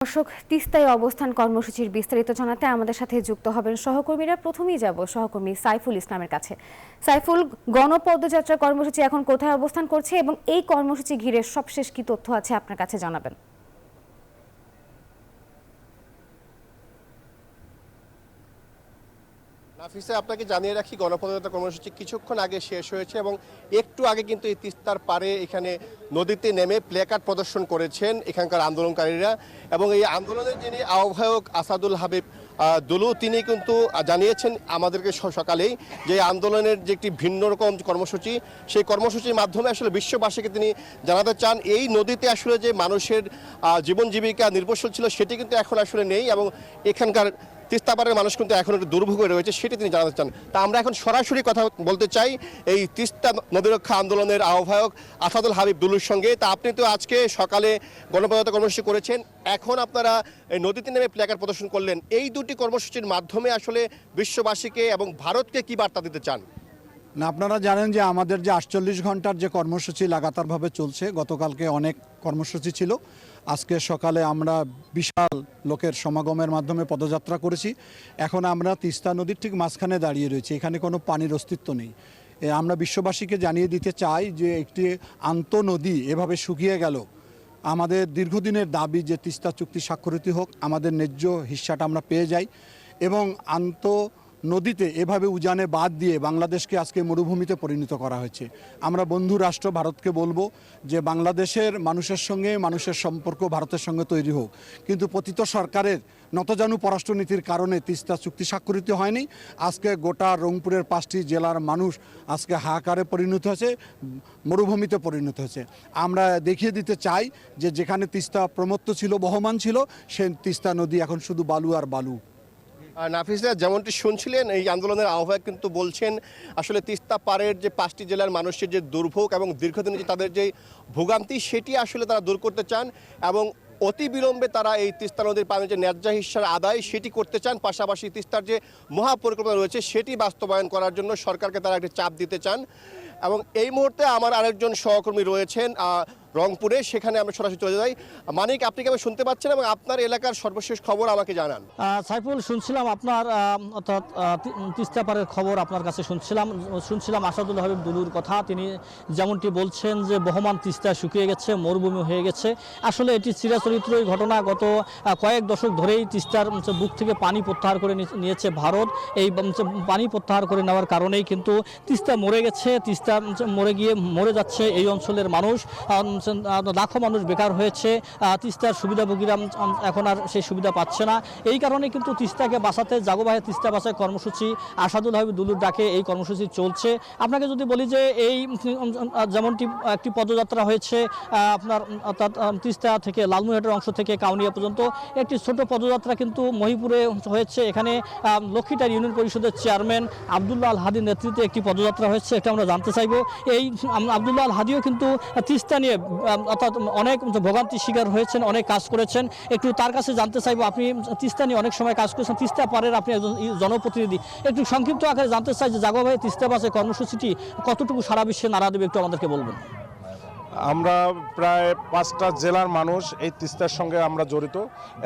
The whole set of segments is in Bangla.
দর্শক, তিস্তায় অবস্থান কর্মসূচির বিস্তারিত জানাতে আমাদের সাথে যুক্ত হবেন সহকর্মীরা। প্রথমেই যাব সহকর্মী সাইফুল ইসলামের কাছে। সাইফুল, গণপদযাত্রা কর্মসূচি এখন কোথায় অবস্থান করছে এবং এই কর্মসূচি ঘিরে সবশেষ কি তথ্য আছে আপনার কাছে জানাবেন? নাফিসা, আপনাকে জানিয়ে রাখি গণপদযাত্রা কর্মসূচি কিছুক্ষণ আগে শেষ হয়েছে এবং একটু আগে কিন্তু এই তিস্তার পারে এখানে নদীতে নেমে প্লেকার্ড প্রদর্শন করেছেন এখানকার আন্দোলনকারীরা। এবং এই আন্দোলনের যিনি আহ্বায়ক আসাদুল হাবিব দুলু, তিনি কিন্তু জানিয়েছেন আমাদেরকে সকালেই যে আন্দোলনের যে একটি ভিন্ন রকম কর্মসূচি, সেই কর্মসূচির মাধ্যমে আসলে বিশ্ববাসীকে তিনি জানাতে চান এই নদীতে আসলে যে মানুষের জীবন জীবিকা নির্ভরশীল ছিল সেটি কিন্তু এখন আসলে নেই এবং এখানকার তিস্তা পাড়ের মানুষ কিন্তু এখন একটু দুর্ভোগে রয়েছে, সেটি তিনি জানাতে চান। তা আমরা এখন সরাসরি কথা বলতে চাই এই তিস্তা নদী রক্ষা আন্দোলনের আহ্বায়ক আসাদুল হাবিব দুলুর সঙ্গে। তা আপনি তো আজকে সকালে গণপদযাত্রা কর্মসূচি করেছেন, এখন আপনারা এই নদীতে নেমে প্ল্যাকার্ড প্রদর্শন করলেন, এই দুটি কর্মসূচির মাধ্যমে আসলে বিশ্ববাসীকে এবং ভারতকে কি বার্তা দিতে চান? না, আপনারা জানেন যে আমাদের যে 48 ঘন্টার যে কর্মসূচি লাগাতারভাবে চলছে, গতকালকে অনেক কর্মসূচি ছিল। আজকে সকালে আমরা বিশাল লোকের সমাগমের মাধ্যমে পদযাত্রা করেছি। এখন আমরা তিস্তা নদীর ঠিক মাঝখানে দাঁড়িয়ে রয়েছি, এখানে কোনো পানির অস্তিত্ব নেই। আমরা বিশ্ববাসীকে জানিয়ে দিতে চাই যে একটি আন্তঃনদী এভাবে শুকিয়ে গেল। আমাদের দীর্ঘদিনের দাবি যে তিস্তা চুক্তি স্বাক্ষরিত হোক, আমাদের ন্যায্য হিস্সাটা আমরা পেয়ে যাই এবং নদীতে এভাবে উজানে বাদ দিয়ে বাংলাদেশকে আজকে মরুভূমিতে পরিণত করা হয়েছে। আমরা বন্ধু রাষ্ট্র ভারতকে বলবো যে বাংলাদেশের মানুষের সঙ্গে মানুষের সম্পর্ক ভারতের সঙ্গে তৈরি হোক, কিন্তু পতিত সরকারের নতজানু পররাষ্ট্রনীতির কারণে তিস্তা চুক্তি স্বাক্ষরিত হয়নি। আজকে গোটা রংপুরের 5টি জেলার মানুষ আজকে হাহাকারে পরিণত হয়েছে, মরুভূমিতে পরিণত হয়েছে। আমরা দেখিয়ে দিতে চাই যে যেখানে তিস্তা প্রমত্ত ছিল, বহমান ছিল, সে তিস্তা নদী এখন শুধু বালু আর বালু। নাফিসা, যেমনটি শুনছিলেন এই আন্দোলনের আহ্বায়ক কিন্তু বলছেন আসলে তিস্তা পাড়ের যে 5টি জেলার মানুষের যে দুর্ভোগ এবং দীর্ঘদিনের যে তাদের যে ভোগান্তি, সেটি আসলে তারা দূর করতে চান এবং অতি বিলম্বে তারা এই তিস্তা নদীর পানির যে ন্যায্য হিস্যার আদায় সেটি করতে চান। পাশাপাশি তিস্তার যে মহাপরিকল্পনা রয়েছে সেটি বাস্তবায়ন করার জন্য সরকারকে তারা একটি চাপ দিতে চান। এবং এই মুহূর্তে আমার আরেকজন সহকর্মী রয়েছেন রংপুরে, সেখানে আমরা সরাসরি চলে যাই। মানিক, আপনি কেমন শুনতে পাচ্ছেন এবং আপনার এলাকার সর্বশেষ খবর আমাকে জানান। সাইফুল, শুনছিলাম আপনার অর্থাৎ তিস্তা পাড়ের খবর আপনার কাছে শুনছিলাম আসাদুল হাবিব দুলুর কথা। তিনি যেমনটি বলছেন যে বহমান তিস্তা শুকিয়ে গেছে, মরুভূমি হয়ে গেছে। আসলে এটি চিরাচরিত ঘটনা। গত কয়েক দশক ধরেই তিস্তার বুক থেকে পানি প্রত্যাহার করে নিয়েছে ভারত। এই পানি প্রত্যাহার করে নেওয়ার কারণেই কিন্তু তিস্তা মরে গেছে। তিস্তা মরে যাচ্ছে এই অঞ্চলের মানুষ, লাখো মানুষ বেকার হয়েছে। তিস্তার সুবিধাভোগীরা এখন আর সেই সুবিধা পাচ্ছে না। এই কারণে কিন্তু তিস্তাকে বাঁচাতে জাগোবাহে তিস্তা বাঁচায় কর্মসূচি আসাদুল হাবিব দুলুর ডাকে এই কর্মসূচি চলছে। আপনাকে যদি বলি যে এই যেমনটি একটি পদযাত্রা হয়েছে আপনার অর্থাৎ তিস্তা থেকে লালমনিরহাটের অংশ থেকে কাউনিয়া পর্যন্ত, একটি ছোট পদযাত্রা কিন্তু মহিপুরে হয়েছে। এখানে লক্ষ্মীটার ইউনিয়ন পরিষদের চেয়ারম্যান আব্দুল্লাহ আল হাদির নেতৃত্বে একটি পদযাত্রা হয়েছে। এটা আমরা জানতে চাইব। এই আব্দুল্লাহ আল হাদিও কিন্তু তিস্তা নিয়ে অর্থাৎ অনেক ভোগান্তির শিকার হয়েছেন, অনেক কাজ করেছেন। একটু তার কাছে জানতে চাইবো, আপনি তিস্তা নিয়ে অনেক সময় কাজ করেছেন, তিস্তা পাড়ের আপনি একজন জনপ্রতিনিধি, একটু সংক্ষিপ্ত আকারে জানতে চাই যে জাগোবাহে তিস্তা বাঁচায় কর্মসূচিটি কতটুকু সারা বিশ্বে নাড়া দেবে, একটু আমাদেরকে বলবেন। আমরা প্রায় 5টা জেলার মানুষ এই তিস্তার সঙ্গে আমরা জড়িত।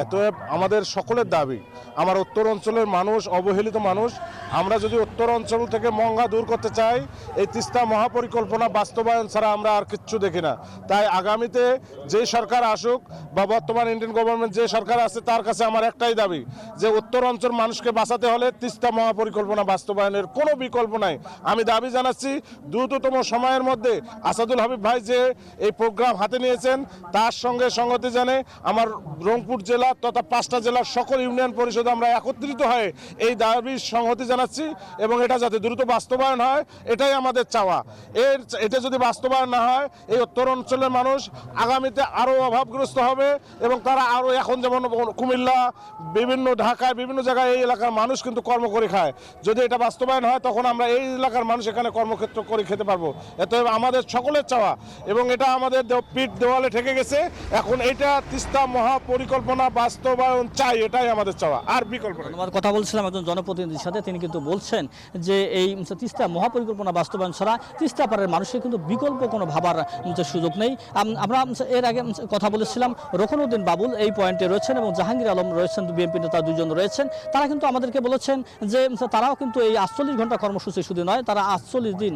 এতএব আমাদের সকলের দাবি, আমার উত্তর অঞ্চলের মানুষ অবহেলিত মানুষ, আমরা যদি উত্তর অঞ্চল থেকে মঙ্গা দূর করতে চাই, এই তিস্তা মহাপরিকল্পনা বাস্তবায়ন ছাড়া আমরা আর কিচ্ছু দেখি না। তাই আগামীতে যে সরকার আসুক বা বর্তমান ইন্ডিয়ান গভর্নমেন্ট যে সরকার আছে, তার কাছে আমার একটাই দাবি যে উত্তর অঞ্চল মানুষকে বাঁচাতে হলে তিস্তা মহাপরিকল্পনা বাস্তবায়নের কোনো বিকল্প নাই। আমি দাবি জানাচ্ছি দ্রুততম সময়ের মধ্যে আসাদুল হাবিব ভাই যে এই প্রোগ্রাম হাতে নিয়েছেন তার সঙ্গে সংগতি জানে আমার রংপুর জেলা তথা 5টা জেলার সকল ইউনিয়ন পরিষদ আমরা একত্রিত হয়ে এই দাবির সংহতি জানাচ্ছি এবং এটা যাতে দ্রুত বাস্তবায়ন হয় এটাই আমাদের চাওয়া। এটা যদি বাস্তবায়ন না হয় এই উত্তর অঞ্চলের মানুষ আগামীতে আরও অভাবগ্রস্ত হবে এবং তারা আরও, এখন যেমন কুমিল্লা, বিভিন্ন ঢাকায় বিভিন্ন জায়গায় এই এলাকার মানুষ কিন্তু কর্ম করে খায়, যদি এটা বাস্তবায়ন হয় তখন আমরা এই এলাকার মানুষ এখানে কর্মক্ষেত্র করে খেতে পারবো। এত আমাদের সকলের চাওয়া এবং এবং এটা আমাদের পিঠ দেওয়ালে ঠেকে গেছে। এখন এটা তিস্তা মহাপরিকল্পনা বাস্তবায়ন চাই, এটাই আমাদের চাওয়া, আর বিকল্প নেই। আমার কথা বলছিলাম একজন জনপ্রতিনিধির সাথে, তিনি কিন্তু বলছেন যে এই তিস্তা মহাপরিকল্পনা বাস্তবায়ন ছাড়া তিস্তা পাড়ের মানুষের কিন্তু বিকল্প কোনো ভাবার যে সুযোগ নেই। আমরা এর আগে কথা বলেছিলাম, রুকনউদ্দিন বাবুল এই পয়েন্টে রয়েছেন এবং জাহাঙ্গীর আলম রয়েছেন, বিএনপি নেতা দুজন রয়েছেন। তারা কিন্তু আমাদেরকে বলেছেন যে তারাও কিন্তু এই 48 ঘন্টা কর্মসূচি শুধু নয়, তারা 48 দিন।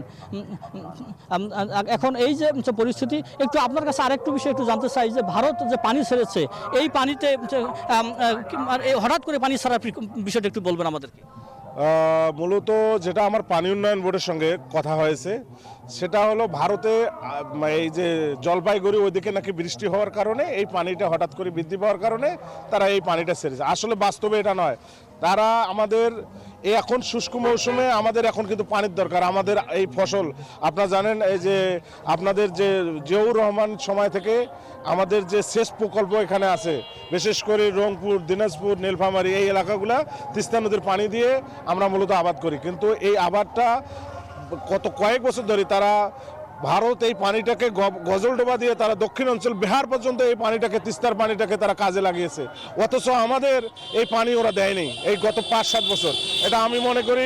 এখন এই যে পরিস্থিতি, একটু আপনার কাছে আরেকটু বিষয় একটু জানতে চাই যে ভারত যে পানি ছেড়েছে, এই পানিতে হঠাৎ করে পানি ছাড়ার বিষয়টা একটু বলবেন আমাদেরকে। মূলত যেটা আমার পানি উন্নয়ন বোর্ডের সঙ্গে কথা হয়েছে, সেটা হলো ভারতে এই যে জলপাইগুড়ি ওইদিকে নাকি বৃষ্টি হওয়ার কারণে এই পানিটা হঠাৎ করে বৃদ্ধি পাওয়ার কারণে তারা এই পানিটা ছেড়েছে। আসলে বাস্তবে এটা নয়। তারা আমাদের এই এখন শুষ্ক মৌসুমে আমাদের এখন কিন্তু পানির দরকার। আমাদের এই ফসল আপনারা জানেন, এই যে আপনাদের যে জিয়াউর রহমান সময় থেকে আমাদের যে সেচ প্রকল্প এখানে আছে, বিশেষ করে রংপুর, দিনাজপুর, নীলফামারী এই এলাকাগুলা তিস্তা নদীর পানি দিয়ে আমরা মূলত আবাদ করি। কিন্তু এই আবাদটা কয়েক বছর ধরে তারা ভারত এই পানিটাকে গজলডোবা দিয়ে তারা দক্ষিণ অঞ্চল বিহার পর্যন্ত এই পানিটাকে, তিস্তার পানিটাকে তারা কাজে লাগিয়েছে, অথচ আমাদের এই পানি ওরা দেয়নি এই গত 5-7 বছর। এটা আমি মনে করি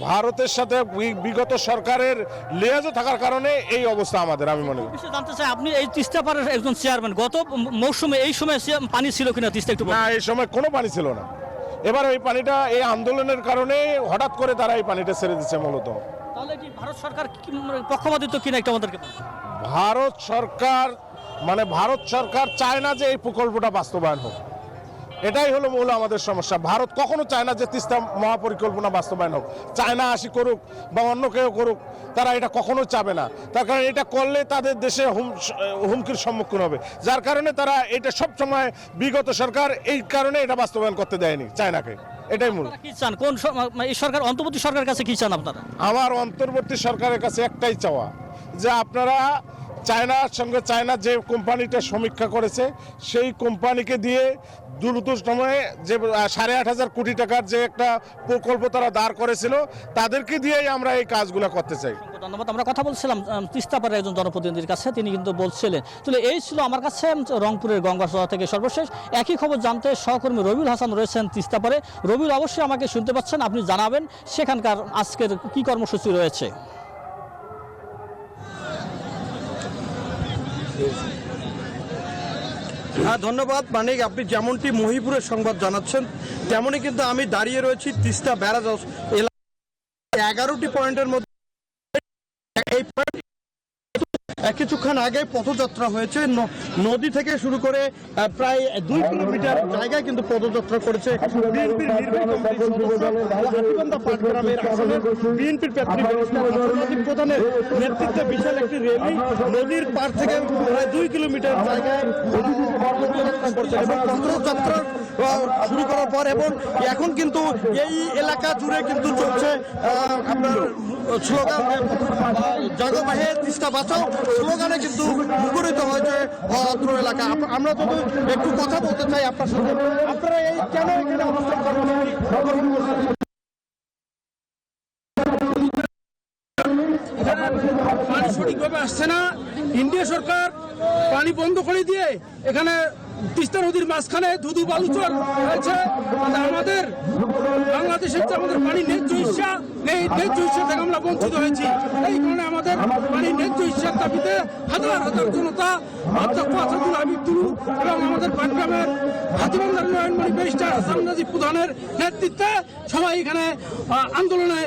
ভারতের সাথে বিগত সরকারের লিয়াজও থাকার কারণে এই অবস্থা আমাদের, আমি মনে করি। জানতে চাই, আপনি এই তিস্তা পাড়ের একজন চেয়ারম্যান, গত মৌসুমে এই সময় পানি ছিল কিনা তিস্তা একটু না, এই সময় কোনো পানি ছিল না। এবার এই পানিটা এই আন্দোলনের কারণে হঠাৎ করে তারা এই পানিটা ছেড়ে দিচ্ছে মূলত। তাহলে কি ভারত সরকার পক্ষপাতিত্ব কিনা একটু আমাদেরকে? ভারত সরকার চায় না যে এই প্রকল্পটা বাস্তবায়ন হোক, এটাই হলো মূল আমাদের সমস্যা। ভারত কখনো চায় না যে তিস্তা মহাপরিকল্পনা বাস্তবায়ন হোক, চায় না আসি করুক বা অন্য কেউ করুক, তারা এটা কখনো চাবে না। তার কারণ এটা করলে তাদের দেশে হুমকির সম্মুখীন হবে, যার কারণে তারা এটা সবসময় বিগত সরকার এই কারণে এটা বাস্তবায়ন করতে দেয়নি চায়নাকে। এটাই মূল। কি চান কোন এই সরকার, অন্তর্বর্তী সরকারের কাছে কি চান আপনারা? আমার অন্তর্বর্তী সরকারের কাছে একটাই চাওয়া যে আপনারা চায়নার সঙ্গে, চায়না যে কোম্পানিটা সমীক্ষা করেছে সেই কোম্পানিকে দিয়ে দ্রুত সময়ে যে 8,500 কোটি টাকার যে একটা প্রকল্প তারা দাঁড় করেছিল, তাদেরকে দিয়েই আমরা এই কাজগুলো করতে চাই। ধন্যবাদ। আমরা কথা বলছিলাম তিস্তাপাড়ের একজন জনপ্রতিনিধির কাছে, তিনি কিন্তু বলছিলেন। তাহলে এই ছিল আমার কাছে রংপুরের গঙ্গাচড়া থেকে সর্বশেষ। একই খবর জানতে সহকর্মী রবিউল হাসান রয়েছেন তিস্তাপাড়ে। রবিউল, অবশ্যই আমাকে শুনতে পাচ্ছেন, আপনি জানাবেন সেখানকার আজকের কি কর্মসূচি রয়েছে। হ্যাঁ, ধন্যবাদ মানিক। আপনি যেমনটি মহিপুরের সংবাদ জানাচ্ছেন, তেমনই কিন্তু আমি দাঁড়িয়ে রয়েছি তিস্তা ব্যারাজ এলাকায়। 11টি পয়েন্টের মধ্যে এই পয়েন্ট কিছুক্ষণ আগে পদযাত্রা হয়েছে। নদী থেকে শুরু করে প্রায় 2 কিলোমিটার জায়গায় কিন্তু পদযাত্রা করেছে বিএনপির নির্বাহী কমিটির সদস্য হাতিবান্ধা পাটগ্রামের আসনের বিএনপির প্রার্থী প্রধানের নেতৃত্বে বিশাল একটি র্যালি নদীর পার থেকে প্রায় 2 কিলোমিটার জায়গায় পদযাত্রা করছে এবং পদযাত্রা শুরু করার পর এবং এখন কিন্তু এই এলাকা জুড়ে কিন্তু চলছে আপনার স্লোগান, জাগো বাহে তিস্তা বাঁচাও স্লোগানে কিন্তু মুখরিত হয়েছে অত্র এলাকা। আমরা যদি একটু কথা বলতে চাই আপনার সাথে, আপনারা এই কেন এখানে অবস্থান পানি সঠিকভাবে আসছে না। ইন্ডিয়া সরকার পানি বন্ধ করে দিয়ে এখানে তিস্তা নদীর মাঝখানে ধুধু বালুচর হয়েছে। আমাদের বাংলাদেশের যে আমাদের পানি ন্যায্য হিস্সা, এই ন্যায্য হিস্সা থেকে আমরা বঞ্চিত হয়েছি। এই কারণে আমাদের পানি ন্যায্য হিস্সার দাবিতে হাজার হাজার জনতা, অধ্যক্ষ আসাদুল হাবিব তুলু এবং আমাদের পাটগ্রামের হাতিবান্ধার নয়নমণি ব্যারিস্টার হাসান নাজিব প্রধানের নেতৃত্বে সবাই এখানে আন্দোলনে